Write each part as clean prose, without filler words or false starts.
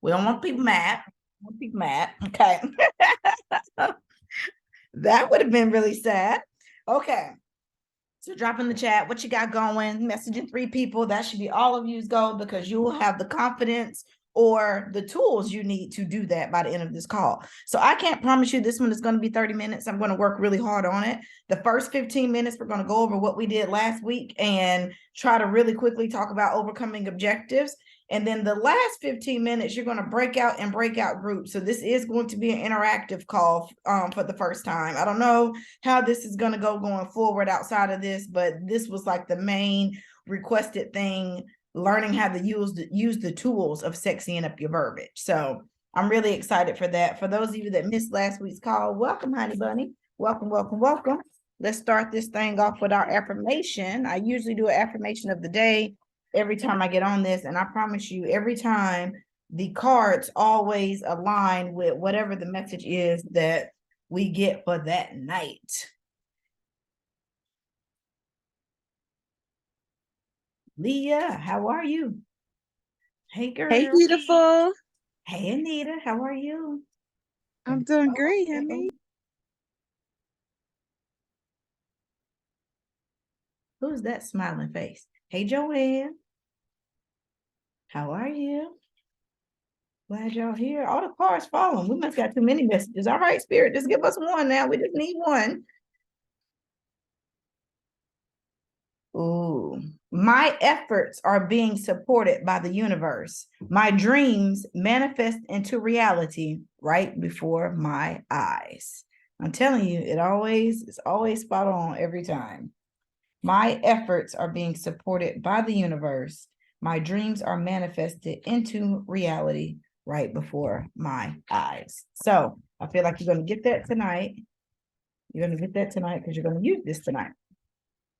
We don't want people mad. We want people mad. Okay. That would have been really sad. Okay. So drop in the chat what you got going, messaging 3 people. That should be all of you's goal, because you will have the confidence or the tools you need to do that by the end of this call. So I can't promise you this one is going to be 30 minutes. I'm going to work really hard on it. The first 15 minutes, we're going to go over what we did last week and try to really quickly talk about overcoming objectives. And then the last 15 minutes, you're going to break out and break out groups. So this is going to be an interactive call for the first time. I don't know how this is going to go going forward outside of this, but this was like the main requested thing, learning how to use the tools of sexying up your verbiage. So I'm really excited for that. For those of you that missed last week's call, welcome, honey bunny. Welcome, welcome, welcome. Let's start this thing off with our affirmation. I usually do an affirmation of the day every time I get on this, and I promise you, every time the cards always align with whatever the message is that we get for that night. Leah, how are you? Hey, girl. Hey, beautiful. Hey, Anita, how are you? I'm doing great, honey. Who's that smiling face? Hey, Joanne. How are you? Glad y'all here. All the cards falling. We must got too many messages. All right, Spirit, just give us one now. We just need one. Ooh, my efforts are being supported by the universe. My dreams manifest into reality right before my eyes. I'm telling you, it's always spot on every time. My efforts are being supported by the universe. My dreams are manifested into reality right before my eyes. So I feel like you're going to get that tonight. You're going to get that tonight because you're going to use this tonight.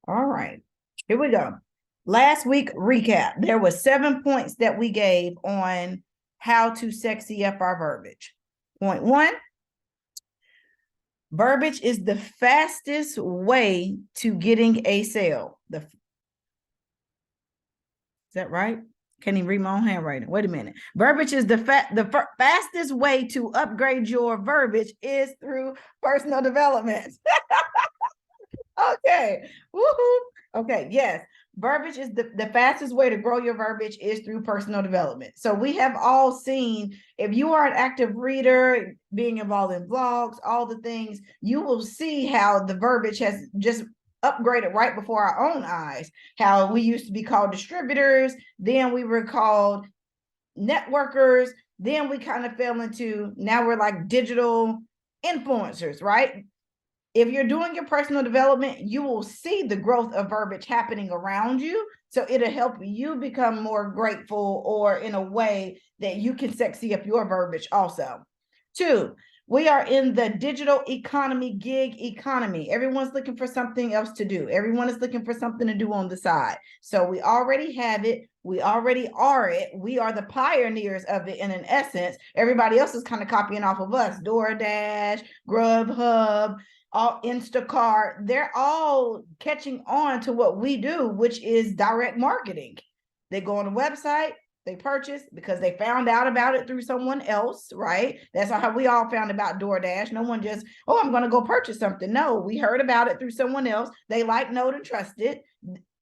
All right. Here we go. Last week recap. There were 7 points that we gave on how to sexy up our verbiage. Point 1, verbiage is the fastest way to getting a sale. Is that right? Can't even read my own handwriting. Wait a minute. Verbiage is the fastest way to upgrade your verbiage is through personal development. Okay. Woohoo. Okay. Yes. Verbiage is the fastest way to grow your verbiage is through personal development. So we have all seen, if you are an active reader, being involved in vlogs, all the things, you will see how the verbiage has just upgraded right before our own eyes. How we used to be called distributors, then we were called networkers, then we kind of fell into, now we're like digital influencers, right? If you're doing your personal development, you will see the growth of verbiage happening around you. So it'll help you become more grateful, or in a way that you can sexy up your verbiage also. 2, we are in the digital economy, gig economy. Everyone's looking for something else to do. Everyone is looking for something to do on the side. So we already have it. We already are it. We are the pioneers of it in an essence. Everybody else is kind of copying off of us. DoorDash, Grubhub, all Instacart, they're all catching on to what we do, which is direct marketing. They go on the website, they purchase because they found out about it through someone else, right? That's how we all found about DoorDash. No one just, oh, I'm going to go purchase something. No, we heard about it through someone else. They like, know, and trust it.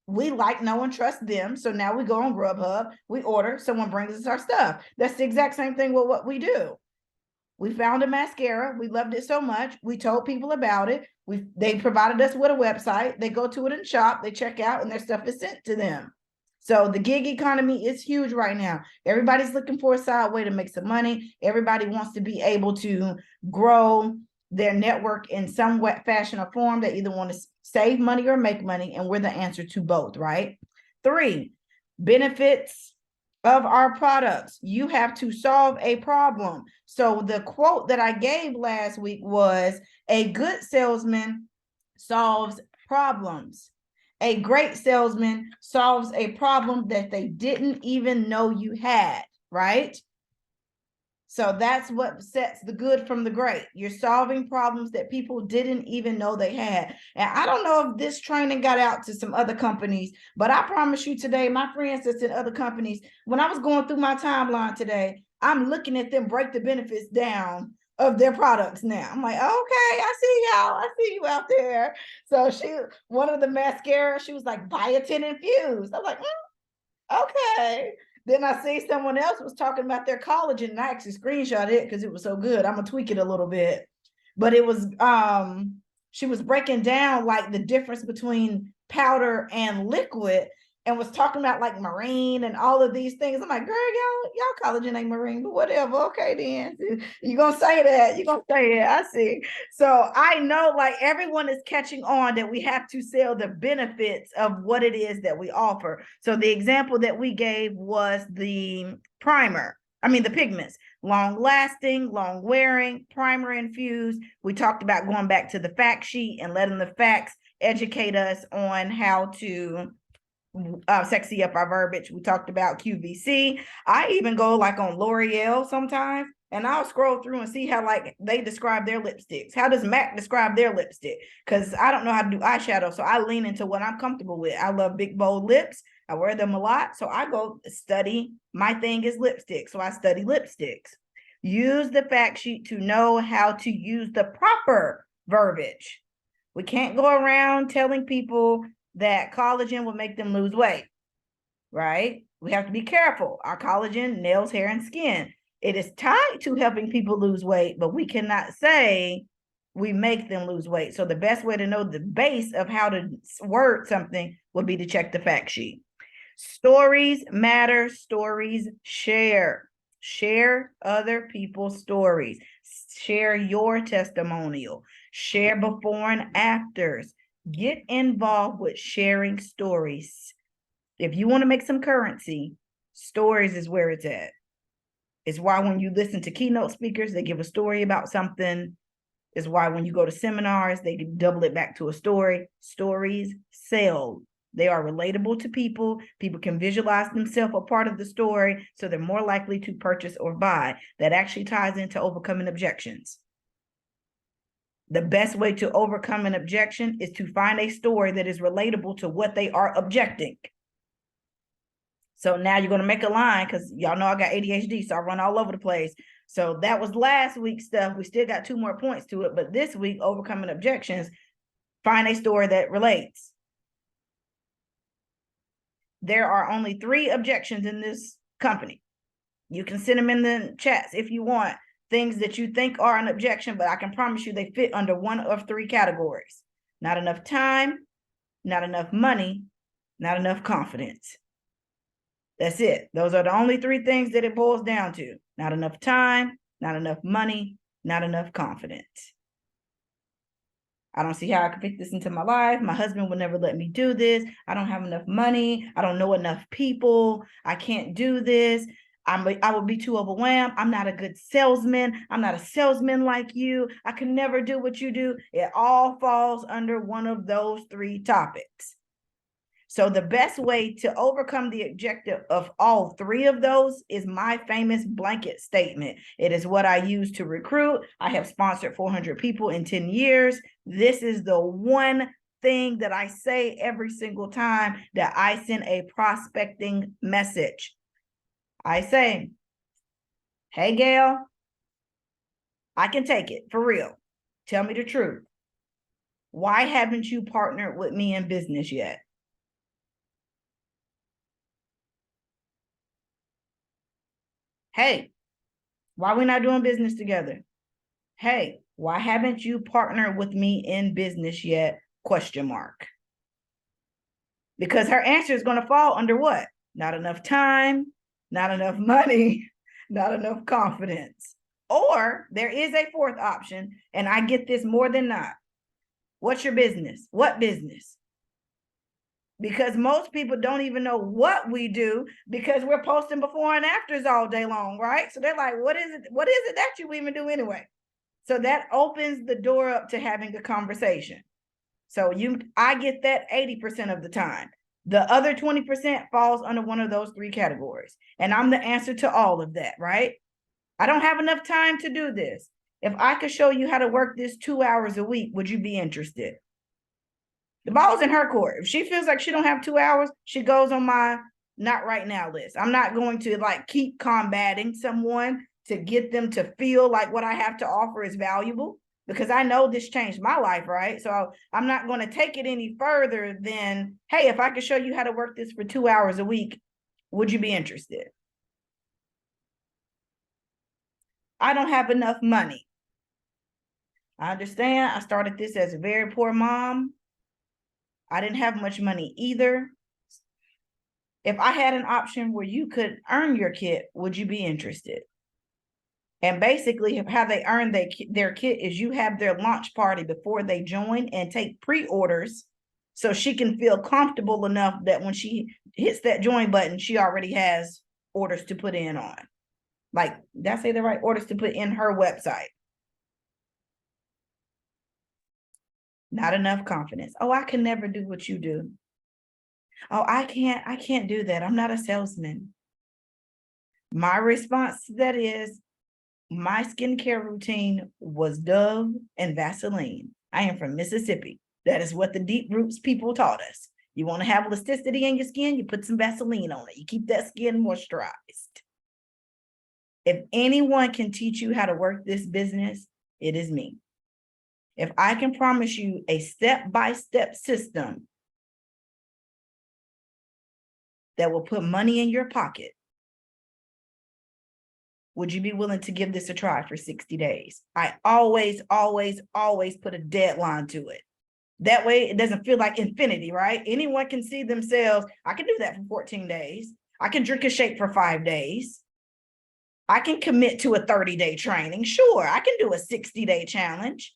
We like, know, and trust them. So now we go on Grubhub, we order, someone brings us our stuff. That's the exact same thing with what we do. We found a mascara. We loved it so much. We told people about it. They provided us with a website. They go to it and shop. They check out, and their stuff is sent to them. So the gig economy is huge right now. Everybody's looking for a side way to make some money. Everybody wants to be able to grow their network in some fashion or form. They either want to save money or make money, and we're the answer to both, right? 3, benefits of our products. You have to solve a problem. So the quote that I gave last week was, a good salesman solves problems. A great salesman solves a problem that they didn't even know you had, right? So that's what sets the good from the great. You're solving problems that people didn't even know they had. And I don't know if this training got out to some other companies, but I promise you today, my friends that's in other companies, when I was going through my timeline today, I'm looking at them break the benefits down of their products now. I'm like, okay, I see y'all. I see you out there. So one of the mascara, she was like biotin infused. I'm like, okay. Then I see someone else was talking about their collagen, and I actually screenshot it because it was so good. I'm gonna tweak it a little bit. But it was she was breaking down like the difference between powder and liquid and was talking about like marine and all of these things. I'm like, girl, y'all collagen ain't marine, but whatever. Okay, then you're gonna say that. You're gonna say it. I see. So I know like everyone is catching on that we have to sell the benefits of what it is that we offer. So the example that we gave was the the pigments, long lasting, long wearing, primer infused. We talked about going back to the fact sheet and letting the facts educate us on how to sexy up our verbiage. We talked about QVC. I even go like on L'Oreal sometimes, and I'll scroll through and see how like they describe their lipsticks. How does MAC describe their lipstick? Because I don't know how to do eyeshadow, so I lean into what I'm comfortable with. I love big bold lips. I wear them a lot, so I go study. My thing is lipstick, so I study lipsticks. Use the fact sheet to know how to use the proper verbiage. We can't go around telling people that collagen will make them lose weight, right? We have to be careful. Our collagen, nails, hair, and skin. It is tied to helping people lose weight, but we cannot say we make them lose weight. So the best way to know the base of how to word something would be to check the fact sheet. Stories matter. Stories share. Share other people's stories. Share your testimonial. Share before and afters. Get involved with sharing stories. If you want to make some currency, stories is where it's at. It's why when you listen to keynote speakers, they give a story about something. It's why when you go to seminars, they double it back to a story. Stories sell. They are relatable to people. People can visualize themselves a part of the story, so they're more likely to purchase or buy. That actually ties into overcoming objections. The best way to overcome an objection is to find a story that is relatable to what they are objecting. So now you're going to make a line, because y'all know I got ADHD, so I run all over the place. So that was last week's stuff. We still got 2 more points to it, but this week, overcoming objections, find a story that relates. There are only 3 objections in this company. You can send them in the chats if you want. Things that you think are an objection, but I can promise you they fit under one of 3 categories. Not enough time, not enough money, not enough confidence. That's it. Those are the only 3 things that it boils down to. Not enough time, not enough money, not enough confidence. I don't see how I can fit this into my life. My husband will never let me do this. I don't have enough money. I don't know enough people. I can't do this. I would be too overwhelmed. I'm not a good salesman. I'm not a salesman like you. I can never do what you do. It all falls under one of those 3 topics. So the best way to overcome the objective of all 3 of those is my famous blanket statement. It is what I use to recruit. I have sponsored 400 people in 10 years. This is the one thing that I say every single time that I send a prospecting message. I say, hey, Gail, I can take it for real. Tell me the truth. Why haven't you partnered with me in business yet? Hey, why are we not doing business together? Hey, why haven't you partnered with me in business yet? Question mark. Because her answer is going to fall under what? Not enough time, not enough money, not enough confidence. Or there is a 4th option, and I get this more than not. What's your business? What business? Because most people don't even know what we do because we're posting before and afters all day long, right? So they're like, what is it? What is it that you even do anyway? So that opens the door up to having a conversation. So I get that 80% of the time. The other 20% falls under one of those 3 categories. And I'm the answer to all of that, right? I don't have enough time to do this. If I could show you how to work this 2 hours a week, would you be interested? The ball's in her court. If she feels like she don't have 2 hours, she goes on my not right now, Liz. I'm not going to like keep combating someone to get them to feel like what I have to offer is valuable, because I know this changed my life, right? So I'm not going to take it any further than, hey, if I could show you how to work this for 2 hours a week, would you be interested? I don't have enough money. I understand. I started this as a very poor mom. I didn't have much money either. If I had an option where you could earn your kit, would you be interested? And basically, how they earn their kit is you have their launch party before they join and take pre-orders, so she can feel comfortable enough that when she hits that join button, she already has orders to put in on. Like, did I say the right orders to put in her website? Not enough confidence. Oh, I can never do what you do. Oh, I can't do that. I'm not a salesman. My response to that is, my skincare routine was Dove and Vaseline. I am from Mississippi. That is what the deep roots people taught us. You want to have elasticity in your skin, you put some Vaseline on it. You keep that skin moisturized. If anyone can teach you how to work this business, it is me. If I can promise you a step-by-step system that will put money in your pocket, would you be willing to give this a try for 60 days? I always put a deadline to it. That way it doesn't feel like infinity, right? Anyone can see themselves. I can do that for 14 days. I can drink a shake for 5 days. I can commit to a 30-day training. Sure, I can do a 60-day challenge.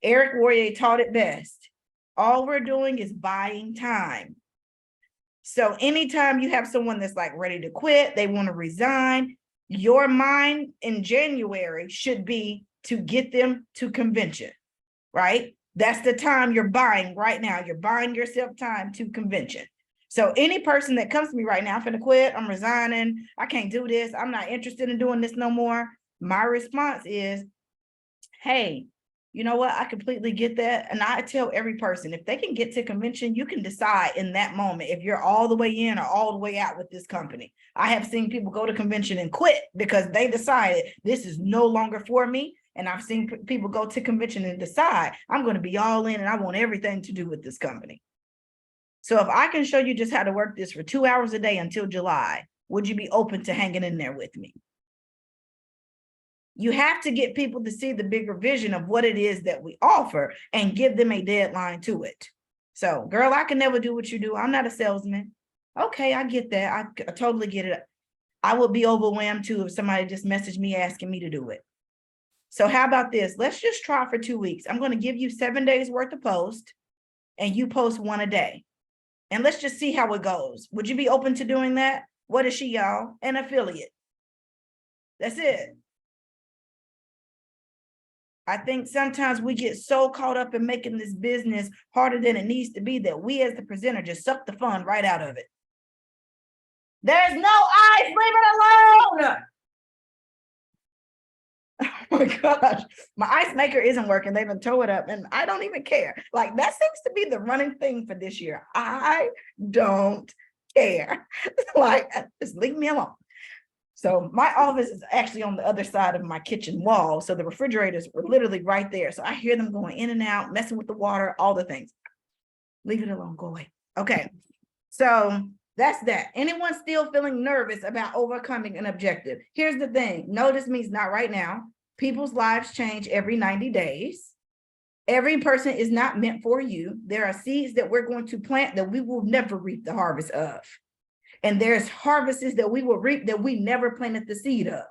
Eric Warrior taught it best. All we're doing is buying time. So anytime you have someone that's like ready to quit, they want to resign, your mind in January should be to get them to convention, right? That's the time you're buying right now. You're buying yourself time to convention. So any person that comes to me right now, I'm finna quit, I'm resigning, I can't do this, I'm not interested in doing this no more. My response is, hey, you know what? I completely get that. And I tell every person, if they can get to convention, you can decide in that moment if you're all the way in or all the way out with this company. I have seen people go to convention and quit because they decided this is no longer for me. And I've seen people go to convention and decide I'm going to be all in and I want everything to do with this company. So if I can show you just how to work this for 2 hours a day until July, would you be open to hanging in there with me? You have to get people to see the bigger vision of what it is that we offer and give them a deadline to it. So, girl, I can never do what you do. I'm not a salesman. Okay, I get that. I totally get it. I would be overwhelmed too if somebody just messaged me asking me to do it. So how about this? Let's just try for 2 weeks. I'm going to give you 7 days worth of post and you post 1 a day. And let's just see how it goes. Would you be open to doing that? What is she, y'all? An affiliate. That's it. I think sometimes we get so caught up in making this business harder than it needs to be that we as the presenter just suck the fun right out of it. There's no ice, leave it alone. Oh my gosh, my ice maker isn't working. They've been tow it up and I don't even care. Like that seems to be the running thing for this year. I don't care. Like, just leave me alone. So my office is actually on the other side of my kitchen wall. So the refrigerators were literally right there. So I hear them going in and out, messing with the water, all the things. Leave it alone, go away. Okay, so that's that. Anyone still feeling nervous about overcoming an objective? Here's the thing. No, this means not right now. People's lives change every 90 days. Every person is not meant for you. There are seeds that we're going to plant that we will never reap the harvest of. And there's harvests that we will reap that we never planted the seed of.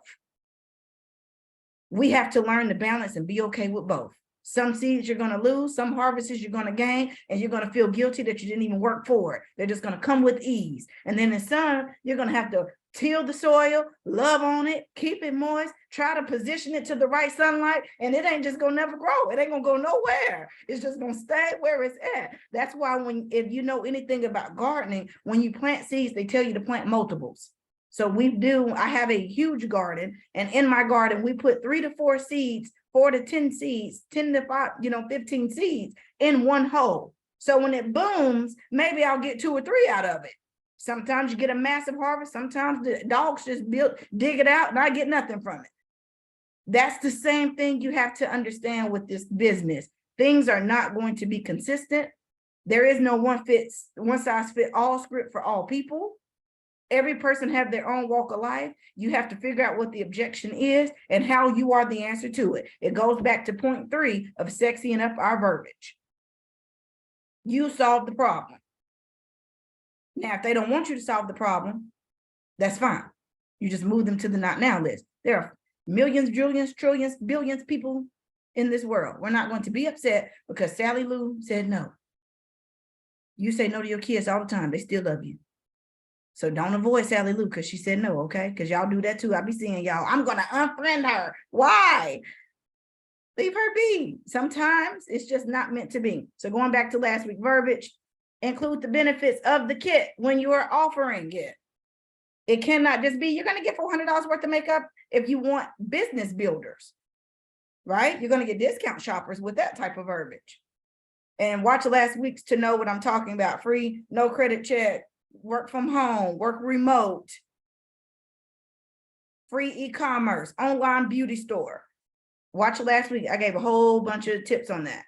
We have to learn to balance and be okay with both. Some seeds you're going to lose, some harvests you're going to gain, and you're going to feel guilty that you didn't even work for it. They're just going to come with ease. And then in some, you're going to have to till the soil, love on it, keep it moist, try to position it to the right sunlight, and it ain't just gonna never grow. It ain't gonna go nowhere. It's just gonna stay where it's at. That's why if you know anything about gardening, when you plant seeds, they tell you to plant multiples. So I have a huge garden, and in my garden, we put 3 to 4 seeds, 4 to 10 seeds, 10 to 5, 15 seeds in one hole. So when it booms, maybe I'll get 2 or 3 out of it. Sometimes you get a massive harvest. Sometimes the dogs just dig it out and I get nothing from it. That's the same thing you have to understand with this business. Things are not going to be consistent. There is no one size fit all script for all people. Every person have their own walk of life. You have to figure out what the objection is and how you are the answer to it. It goes back to point 3 of sexying up our verbiage. You solve the problem. Now, if they don't want you to solve the problem, that's fine. You just move them to the not now list. There are millions, billions, trillions, billions people in this world. We're not going to be upset because Sally Lou said no. You say no to your kids all the time. They still love you. So don't avoid Sally Lou because she said no, okay? Because y'all do that too. I be seeing y'all. I'm going to unfriend her. Why? Leave her be. Sometimes it's just not meant to be. So going back to last week verbiage, include the benefits of the kit when you are offering it. It cannot just be, you're going to get $400 worth of makeup if you want business builders, right? You're going to get discount shoppers with that type of verbiage. And watch last week's to know what I'm talking about. Free, no credit check, work from home, work remote, free e-commerce, online beauty store. Watch last week. I gave a whole bunch of tips on that.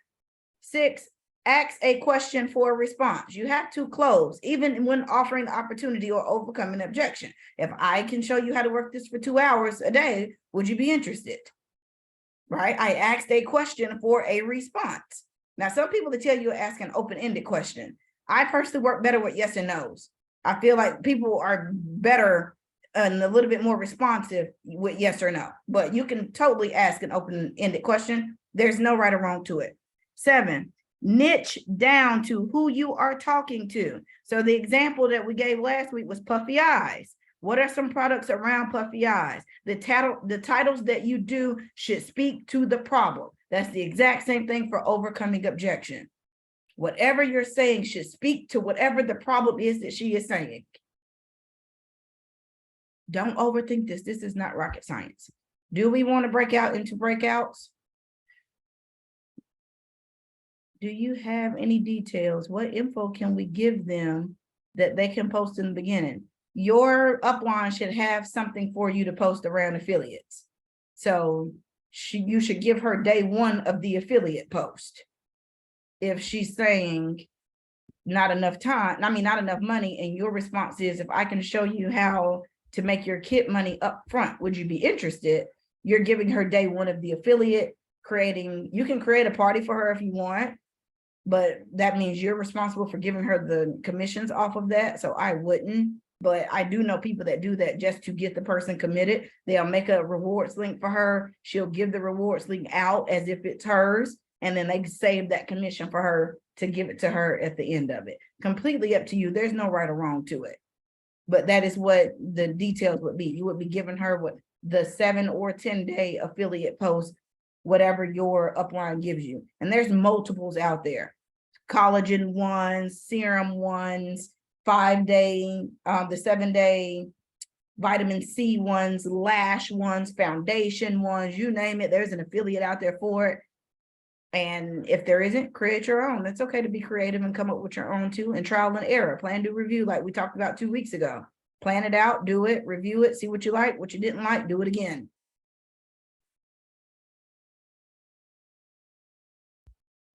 6, ask a question for a response. You have to close, even when offering the opportunity or overcoming an objection. If I can show you how to work this for 2 hours a day, would you be interested? Right? I asked a question for a response. Now, some people that tell you ask an open-ended question. I personally work better with yes and no's. I feel like people are better and a little bit more responsive with yes or no, but you can totally ask an open-ended question. There's no right or wrong to it. 7, niche down to who you are talking to. So the example that we gave last week was puffy eyes. What are some products around puffy eyes? The titles that you do should speak to the problem. That's the exact same thing for overcoming objection. Whatever you're saying should speak to whatever the problem is that she is saying. Don't overthink this. This is not rocket science. Do we want to break out into breakouts? Do you have any details? What info can we give them that they can post in the beginning? Your upline should have something for you to post around affiliates. So you should give her day 1 of the affiliate post. If she's saying not enough time, not enough money, and your response is, if I can show you how to make your kit money up front, would you be interested? You're giving her day 1 of the affiliate, you can create a party for her if you want, but that means you're responsible for giving her the commissions off of that. So I wouldn't, but I do know people that do that just to get the person committed. They'll make a rewards link for her. She'll give the rewards link out as if it's hers. And then they save that commission for her to give it to her at the end of it. Completely up to you. There's no right or wrong to it. But that is what the details would be. You would be giving her what the 7 or 10 day affiliate post, whatever your upline gives you. And there's multiples out there. Collagen ones, serum ones, 5-day, the 7-day, vitamin C ones, lash ones, foundation ones, you name it. There's an affiliate out there for it. And if there isn't, create your own. It's okay to be creative and come up with your own too, and trial and error. Plan, do, review, like we talked about 2 weeks ago. Plan it out, do it, review it, see what you like, what you didn't like, do it again.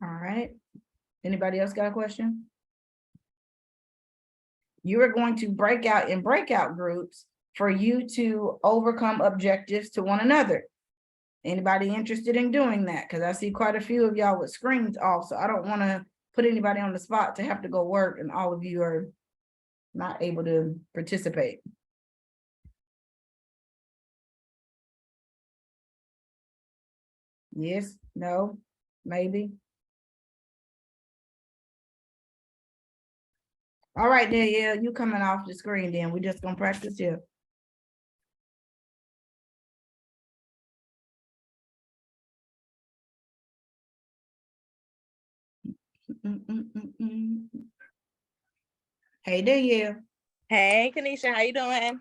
All right. Anybody else got a question? You are going to break out in breakout groups for you to overcome objectives to one another. Anybody interested in doing that? Because I see quite a few of y'all with screens off, so I don't want to put anybody on the spot to have to go work and all of you are not able to participate. Yes, no, maybe. All right, Danielle, you coming off the screen then. We're just gonna practice here. Hey, Danielle. Hey, Kanisha, how you doing?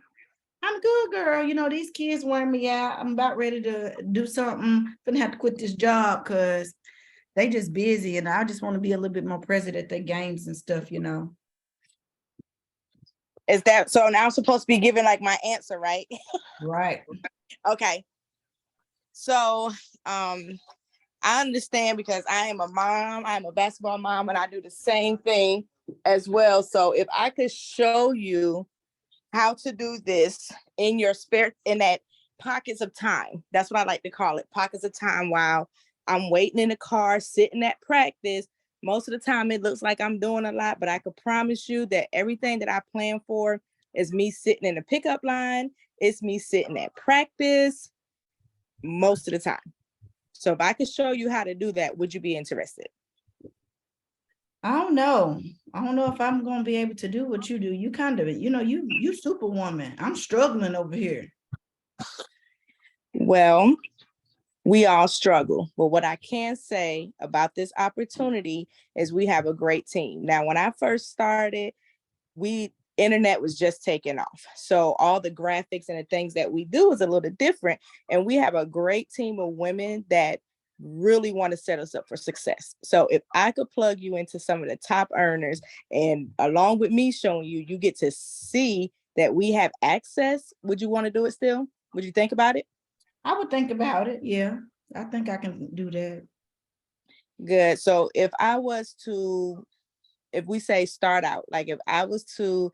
I'm good, girl. You know, these kids wearing me out. I'm about ready to do something. Gonna have to quit this job because they just busy, and I just want to be a little bit more present at their games and stuff, you know. Is that so? Now I'm supposed to be giving like my answer, right? Right. Okay. So I understand because I am a mom, I'm a basketball mom, and I do the same thing as well. So if I could show you how to do this in your spare, in that pockets of time, that's what I like to call it, pockets of time while I'm waiting in the car, sitting at practice. Most of the time it looks like I'm doing a lot, but I could promise you that everything that I plan for is me sitting in the pickup line. It's me sitting at practice most of the time. So if I could show you how to do that, would you be interested? I don't know. I don't know if I'm gonna be able to do what you do. You kind of, you superwoman. I'm struggling over here. Well, we all struggle. But what I can say about this opportunity is we have a great team. Now, when I first started, internet was just taking off. So all the graphics and the things that we do is a little different. And we have a great team of women that really want to set us up for success. So if I could plug you into some of the top earners, and along with me showing you, you get to see that we have access, would you want to do it still? Would you think about it? I would think about it. Yeah, I think I can do that. Good. So if we say start out, like if I was to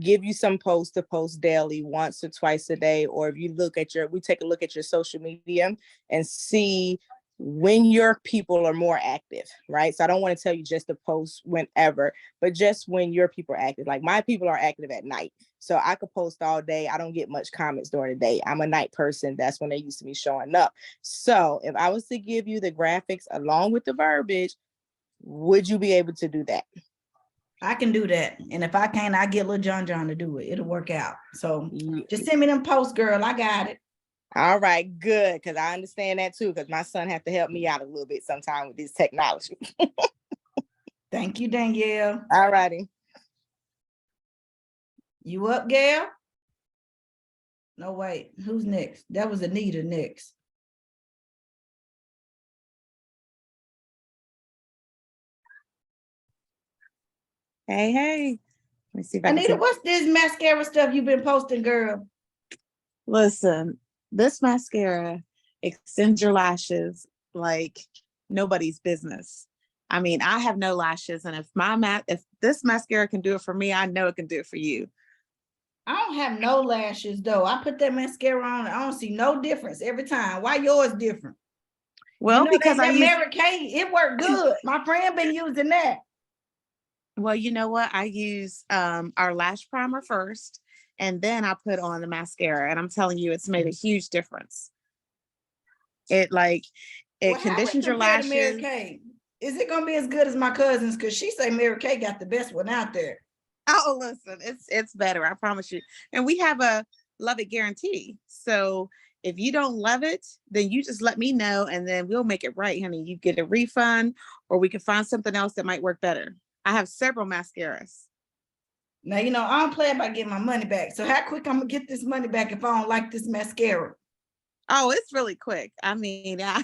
give you some posts to post daily, once or twice a day, or if we take a look at your social media and see when your people are more active, right? So I don't want to tell you just to post whenever, but just when your people are active. Like my people are active at night. So I could post all day. I don't get much comments during the day. I'm a night person. That's when they used to be showing up. So if I was to give you the graphics along with the verbiage, would you be able to do that? I can do that. And if I can't, I get little John to do it. It'll work out. So just send me them posts, girl. I got it. All right, good. Because I understand that too, because my son have to help me out a little bit sometime with this technology. Thank you, Danielle. All righty. You up, Gail? No, wait. Who's next? That was Anita next. Hey. Let me see if Anita, what's this mascara stuff you've been posting, girl? Listen, this mascara extends your lashes like nobody's business. I mean, I have no lashes, and if this mascara can do it for me, I know it can do it for you. I don't have no lashes though. I put that mascara on, I don't see no difference every time. Why yours different? Well, because that Mary Kay, it worked good. My friend been using that. Well, you know what? I use our lash primer first, and then I put on the mascara, and I'm telling you, it's made a huge difference. It conditions your lashes. Mary Kay? Is it gonna be as good as my cousin's? Because she say Mary Kay got the best one out there. Oh, listen, it's better, I promise you. And we have a love it guarantee. So if you don't love it, then you just let me know, and then we'll make it right, honey. You get a refund, or we can find something else that might work better. I have several mascaras. Now, I don't play about getting my money back. So how quick I'm gonna get this money back if I don't like this mascara? Oh, it's really quick. I mean, I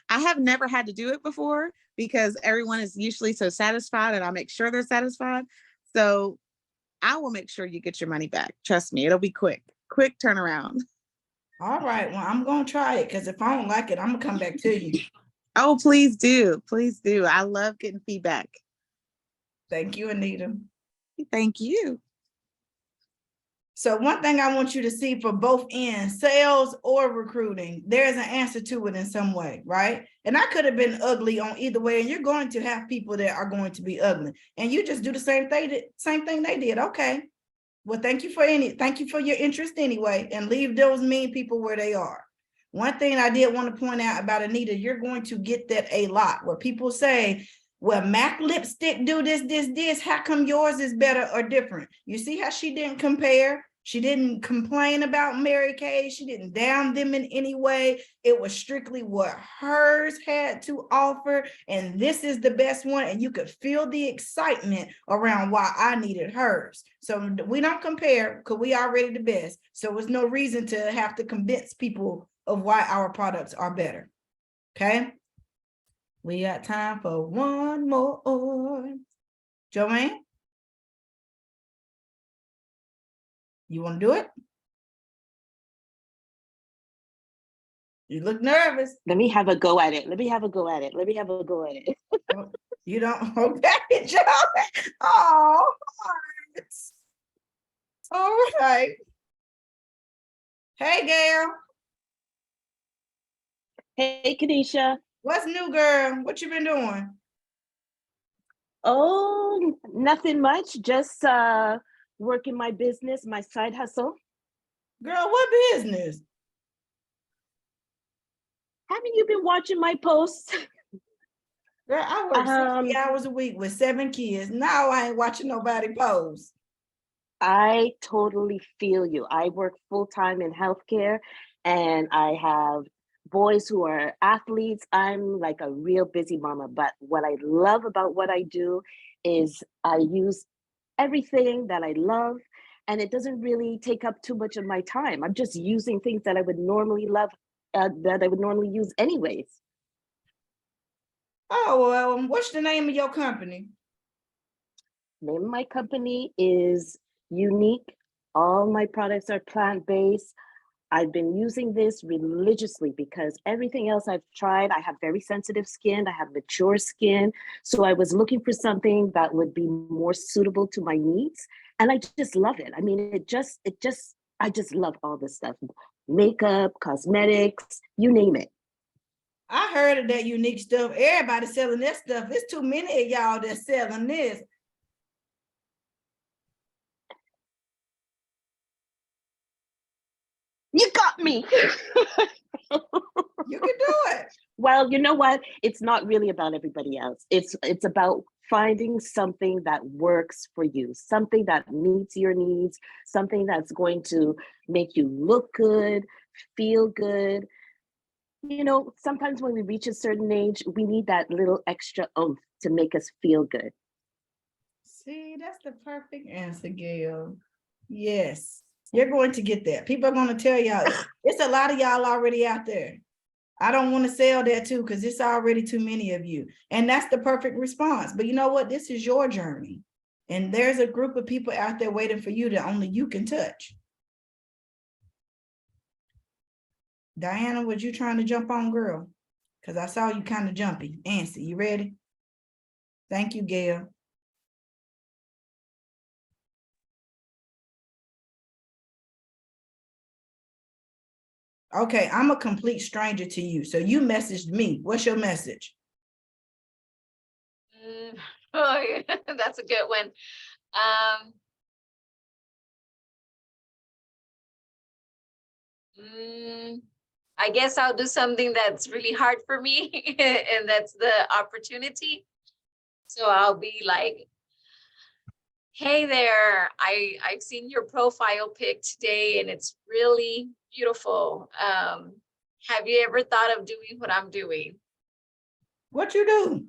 have never had to do it before because everyone is usually so satisfied, and I make sure they're satisfied. So I will make sure you get your money back. Trust me, it'll be quick turnaround. All right, well, I'm gonna try it, because if I don't like it, I'm gonna come back to you. Oh, please do. Please do. I love getting feedback. Thank you, Anita. Thank you. So one thing I want you to see for both ends, sales or recruiting, there's an answer to it in some way, right? And I could have been ugly on either way, and you're going to have people that are going to be ugly, and you just do the same thing they did. Okay. Well, thank you for your interest anyway, and leave those mean people where they are. One thing I did want to point out about Anita, you're going to get that a lot, where people say, well, MAC lipstick do this. How come yours is better or different? You see how she didn't compare? She didn't complain about Mary Kay. She didn't down them in any way. It was strictly what hers had to offer. And this is the best one. And you could feel the excitement around why I needed hers. So we don't compare, because we already the best. So there's no reason to have to convince people of why our products are better. Okay. We got time for one more. Joanne? You want to do it? You look nervous. Let me have a go at it. Let me have a go at it. Let me have a go at it. Oh, you don't. Okay, Joe. Oh, all right. Hey, Gail. Hey, Kanisha. What's new, girl? What you been doing? Oh, nothing much. Just working my business, my side hustle. Girl, what business? Haven't you been watching my posts? Girl, I work 60 hours a week with 7 kids. Now I ain't watching nobody pose. I totally feel you. I work full-time in healthcare and I have boys who are athletes. I'm like a real busy mama, but what I love about what I do is I use everything that I love and it doesn't really take up too much of my time. I'm just using things that I would normally love, that I would normally use anyways. Oh, well, what's the name of your company? Name of my company is Unique. All my products are plant-based. I've been using this religiously because everything else I've tried, I have very sensitive skin, I have mature skin. So I was looking for something that would be more suitable to my needs. And I just love it. I mean, I just love all this stuff. Makeup, cosmetics, you name it. I heard of that unique stuff. Everybody selling that stuff. It's too many of y'all that's selling this. You got me. You can do it. Well, you know what? It's not really about everybody else. It's about finding something that works for you, something that meets your needs, something that's going to make you look good, feel good. You know, sometimes when we reach a certain age, we need that little extra oomph to make us feel good. See, that's the perfect answer, Gail. Yes, you're going to get that. People are going to tell y'all, it's a lot of y'all already out there. I don't want to sell that too, because it's already too many of you. And that's the perfect response. But you know what? This is your journey. And there's a group of people out there waiting for you that only you can touch. Diana, was you trying to jump on, girl? Because I saw you kind of jumpy. Answer, you ready? Thank you, Gail. Okay, I'm a complete stranger to you. So you messaged me. What's your message? Oh, yeah, that's a good one. I guess I'll do something that's really hard for me, and that's the opportunity. So I'll be like, hey there, I've seen your profile pic today and it's really beautiful. Have you ever thought of doing what I'm doing? What you do?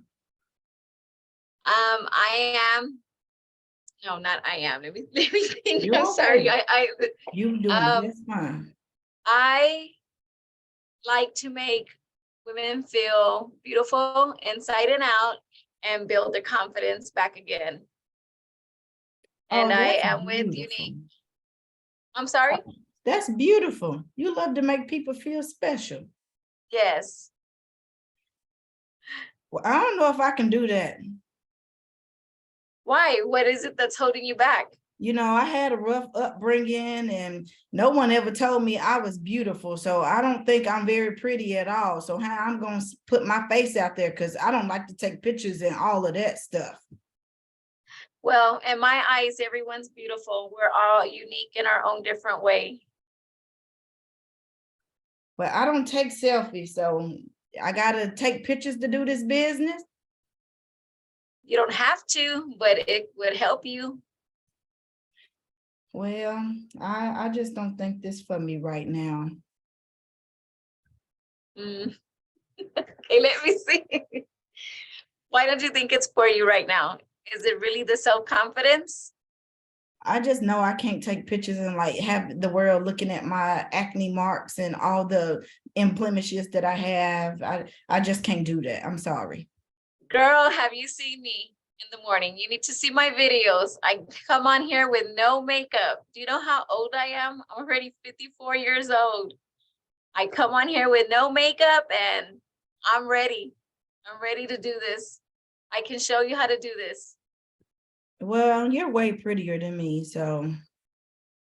No, not I am. Let me think. You I'm sorry. okay. You doing just fine. I like to make women feel beautiful inside and out and build their confidence back again. And Oh, I that's am with beautiful. Unique. I'm sorry? That's beautiful. You love to make people feel special. Yes. Well, I don't know if I can do that. Why? What is it that's holding you back? You know, I had a rough upbringing and no one ever told me I was beautiful. So I don't think I'm very pretty at all. So how I'm going to put my face out there, because I don't like to take pictures and all of that stuff. Well, in my eyes, everyone's beautiful. We're all unique in our own different way. But I don't take selfies. So I got to take pictures to do this business. You don't have to, but it would help you. Well, I just don't think this for me right now. Okay, let me see. Why don't you think it's for you right now? Is it really the self-confidence? I just know I can't take pictures and like have the world looking at my acne marks and all the blemishes that I have. I just can't do that. I'm sorry. Girl, have you seen me? in the morning. You need to see my videos. I come on here with no makeup. Do you know how old I am? I'm already 54 years old. I come on here with no makeup and I'm ready. I'm ready to do this. I can show you how to do this. Well, you're way prettier than me, so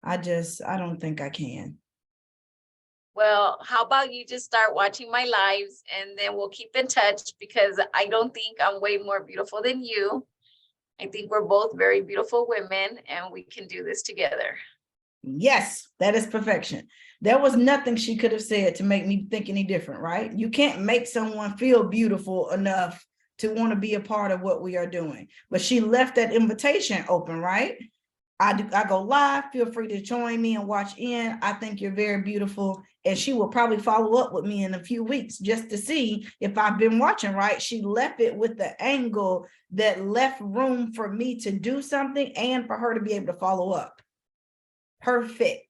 I don't think I can. Well, how about you just start watching my lives and then we'll keep in touch, because I don't think I'm way more beautiful than you. I think we're both very beautiful women and we can do this together. Yes, that is perfection. There was nothing she could have said to make me think any different, right? You can't make someone feel beautiful enough to want to be a part of what we are doing. But she left that invitation open, right? I go live. Feel free to join me and watch in. I think you're very beautiful. And she will probably follow up with me in a few weeks just to see if I've been watching right. She left it with the angle that left room for me to do something and for her to be able to follow up. Perfect.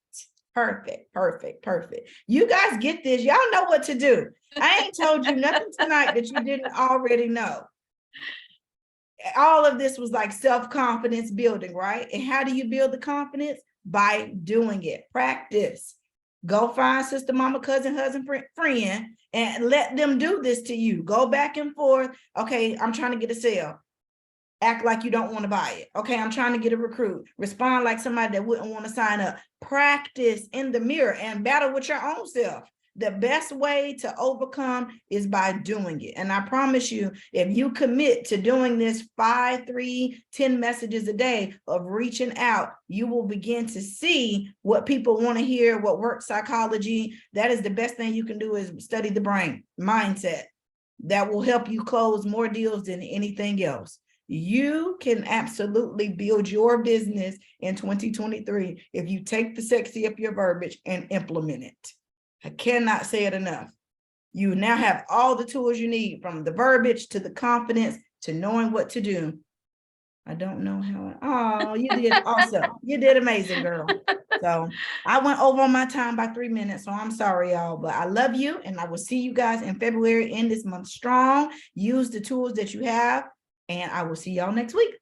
Perfect. Perfect. Perfect. You guys get this. Y'all know what to do. I ain't told you nothing tonight that you didn't already know. All of this was like self-confidence building, right? And how do you build the confidence? By doing it. Practice. Go find sister, mama, cousin, husband, friend, and let them do this to you. Go back and forth. Okay, I'm trying to get a sale. Act like you don't want to buy it. Okay, I'm trying to get a recruit. Respond like somebody that wouldn't want to sign up. Practice in the mirror and battle with your own self. The best way to overcome is by doing it. And I promise you, if you commit to doing this 5, 3, 10 messages a day of reaching out, you will begin to see what people want to hear, what works psychology. That is the best thing you can do, is study the brain mindset. That will help you close more deals than anything else. You can absolutely build your business in 2023 if you take the sexy up your verbiage and implement it. I cannot say it enough. You now have all the tools you need, from the verbiage to the confidence to knowing what to do. I don't know how. Oh, you did awesome. You did amazing, girl. So I went over my time by 3 minutes, so I'm sorry, y'all, but I love you, and I will see you guys in February. End this month strong. Use the tools that you have, and I will see y'all next week.